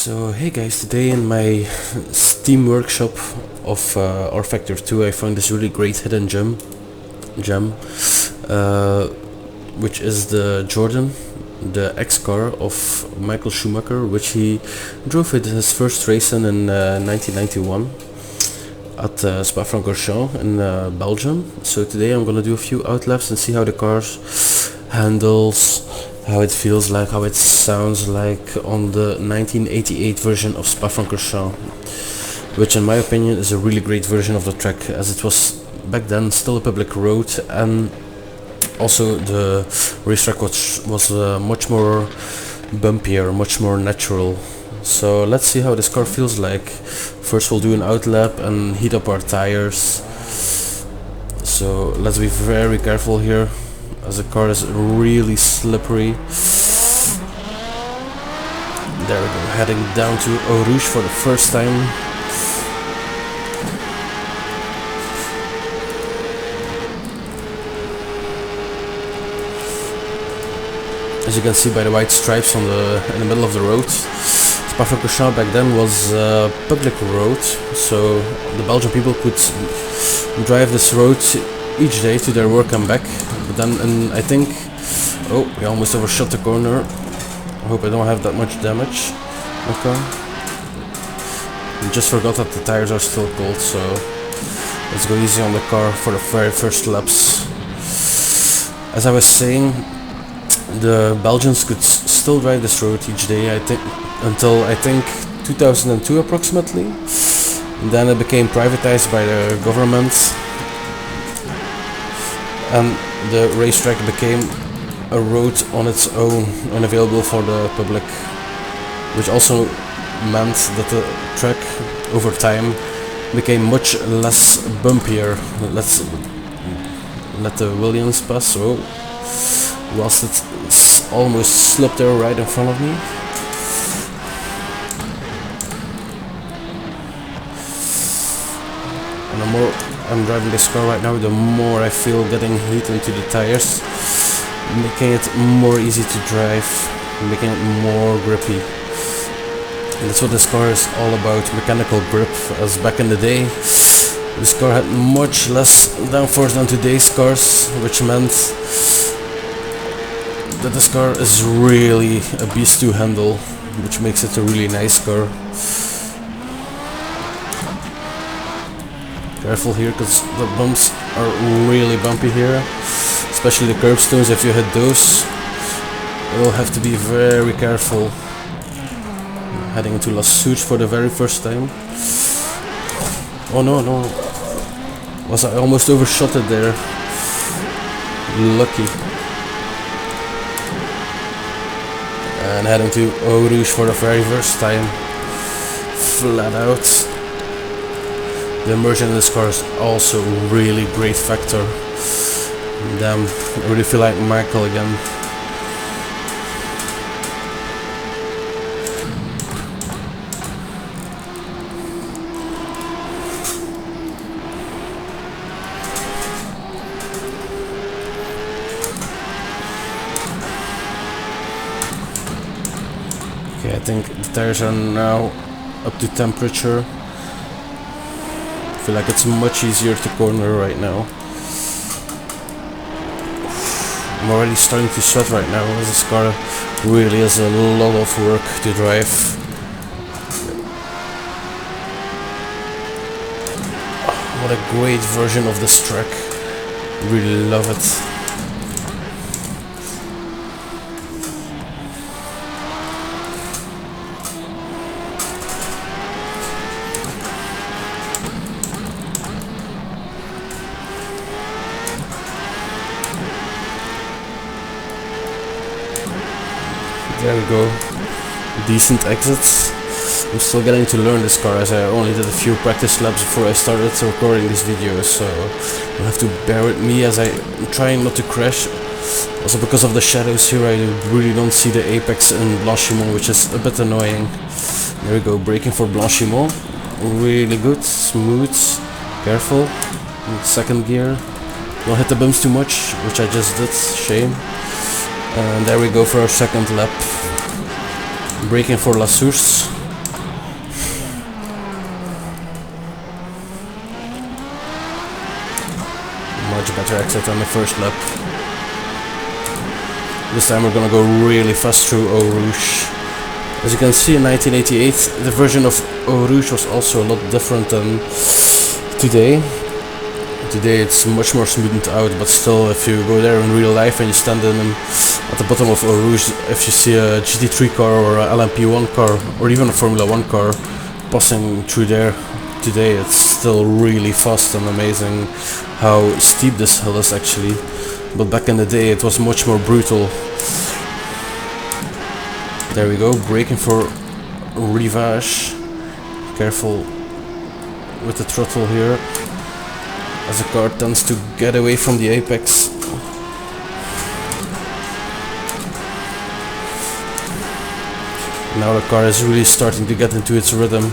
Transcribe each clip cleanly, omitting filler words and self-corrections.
So hey guys, today in my Steam workshop of rFactor 2 I found this really great hidden gem, which is the Jordan, the X car of Michael Schumacher, which he drove at his first race in 1991 at Spa-Francorchamps in Belgium. So today I'm gonna do a few outlaps and see how the car handles, how it feels like, how it sounds like on the 1988 version of Spa-Francorchamps, which in my opinion is a really great version of the track, as it was back then still a public road, and also the racetrack was much more bumpier, much more natural. So let's see how this car feels like. First we'll do an outlap and heat up our tires. So let's be very careful here, as the car is really slippery. There we go, heading down to Eau Rouge for the first time. As you can see by the white stripes on in the middle of the road, Spa-Francorchamps back then was a public road, so the Belgian people could drive this road each day to their work and back. But then, I think, oh, we almost overshot the corner. I hope I don't have that much damage. Okay. We just forgot that the tires are still cold, so let's go easy on the car for the very first laps. As I was saying, the Belgians could still drive this road each day, I think, until I think 2002 approximately. And then it became privatized by the government, and the racetrack became a road on its own, unavailable for the public, which also meant that the track over time became much less bumpier. Let's let the Williams pass. Oh, whilst it almost slipped there right in front of me. And the more I'm driving this car right now, the more I feel getting heat into the tires, making it more easy to drive, making it more grippy. And that's what this car is all about, mechanical grip. As back in the day, this car had much less downforce than today's cars, which meant that this car is really a beast to handle, which makes it a really nice car. Careful here, because the bumps are really bumpy here, especially the curbstones. If you hit those, you'll have to be very careful. Heading into La Souche for the very first time. Oh no, I almost overshot it there. Lucky. And heading to Eau Rouge for the very first time. Flat out. The immersion in this car is also really great factor. Damn, I really feel like Michael again. Okay, I think the tires are now up to temperature. I feel like it's much easier to corner right now. I'm already starting to sweat right now, as this car really is a lot of work to drive. What a great version of this track. Really love it. There we go, decent exits. I'm still getting to learn this car, as I only did a few practice laps before I started recording this video, so you'll have to bear with me as I'm trying not to crash. Also because of the shadows here, I really don't see the apex in Blanchiment, which is a bit annoying. There we go, braking for Blanchiment. Really good, smooth, careful. Second gear. Don't hit the bumps too much, which I just did, shame. And there we go for our second lap. Braking for La Source. better exit than the first lap. This time we're gonna go really fast through Eau Rouge. As you can see, in 1988 the version of Eau Rouge was also a lot different than today. Today it's much more smoothed out, but still, if you go there in real life and you stand at the bottom of Eau Rouge, if you see a GT3 car or a LMP1 car or even a Formula 1 car passing through there today, it's still really fast and amazing how steep this hill is actually. But back in the day it was much more brutal. There we go, braking for rivage. Careful with the throttle here, as the car tends to get away from the apex. Now the car is really starting to get into its rhythm.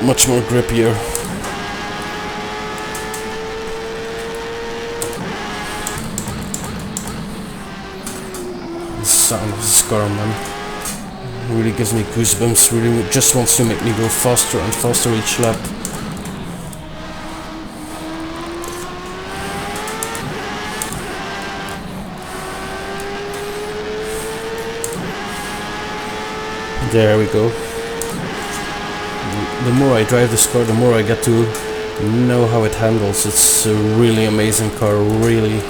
Much more grip here. The sound of this car, man, really gives me goosebumps. Really just wants to make me go faster and faster each lap. There we go. The more I drive this car, the more I get to know how it handles. It's a really amazing car. Really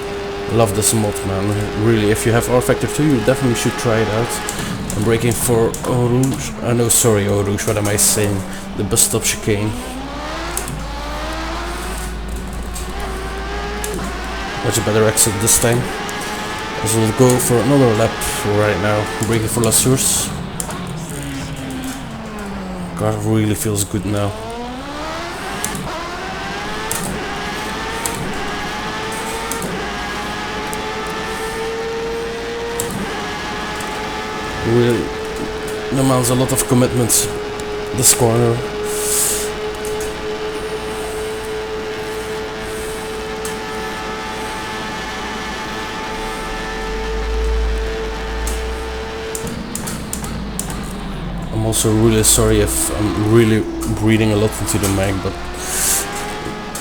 love this mod, man. Really, if you have rFactor 2, you definitely should try it out. I'm braking for Eau Rouge. No, sorry, Eau Rouge. What am I saying? The bus stop chicane. Much better exit this time. So we'll go for another lap right now. Braking for La Source. Car really feels good now. Really demands a lot of commitment, this corner. I'm also really sorry if I'm really breathing a lot into the mic, but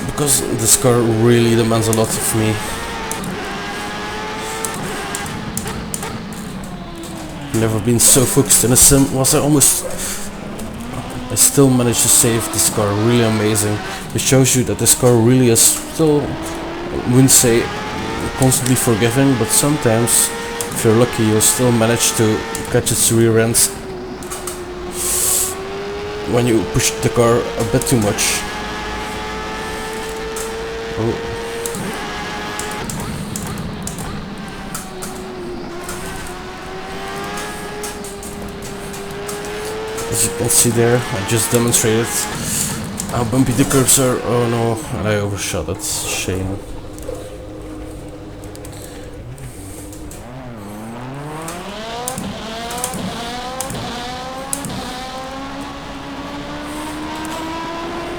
because this car really demands a lot of me. Never been so focused in a sim. I still managed to save this car. Really amazing. It shows you that this car really is still, I wouldn't say constantly forgiving, but sometimes if you're lucky you'll still manage to catch its rear end when you push the car a bit too much. Oh. As you can see there, I just demonstrated how bumpy the curves are. Oh no, and I overshot it. Shame.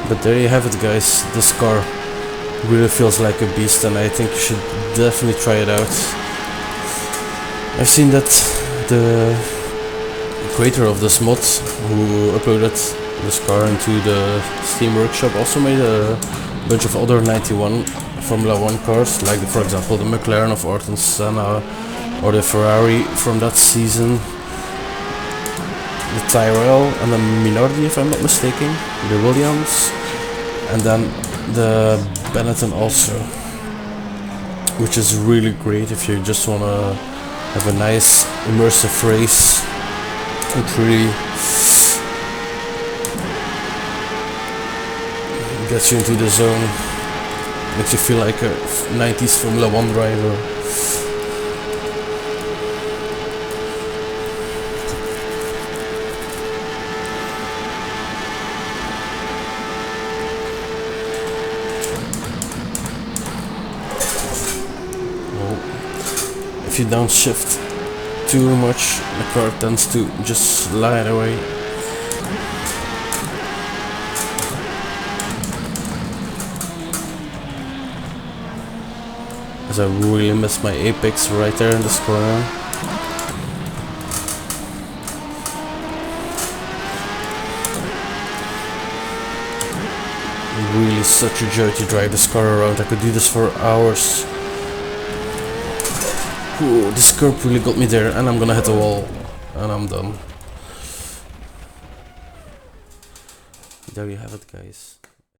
But there you have it, guys. This car really feels like a beast, and I think you should definitely try it out. I've seen that the creator of this mod, who uploaded this car into the Steam Workshop, also made a bunch of other 91 Formula 1 cars, like for example the McLaren of Ayrton Senna, or the Ferrari from that season, the Tyrrell and the Minardi if I'm not mistaken, the Williams, and then the Benetton also, which is really great if you just want to have a nice immersive race. It really gets you into the zone, makes you feel like a 90s Formula 1 driver. If you downshift too much, the car tends to just slide away. As I really missed my apex right there in this corner. Really such a joy to drive this car around. I could do this for hours. Ooh, this curb really got me there, and I'm gonna hit a wall, and I'm done. There you have it, guys.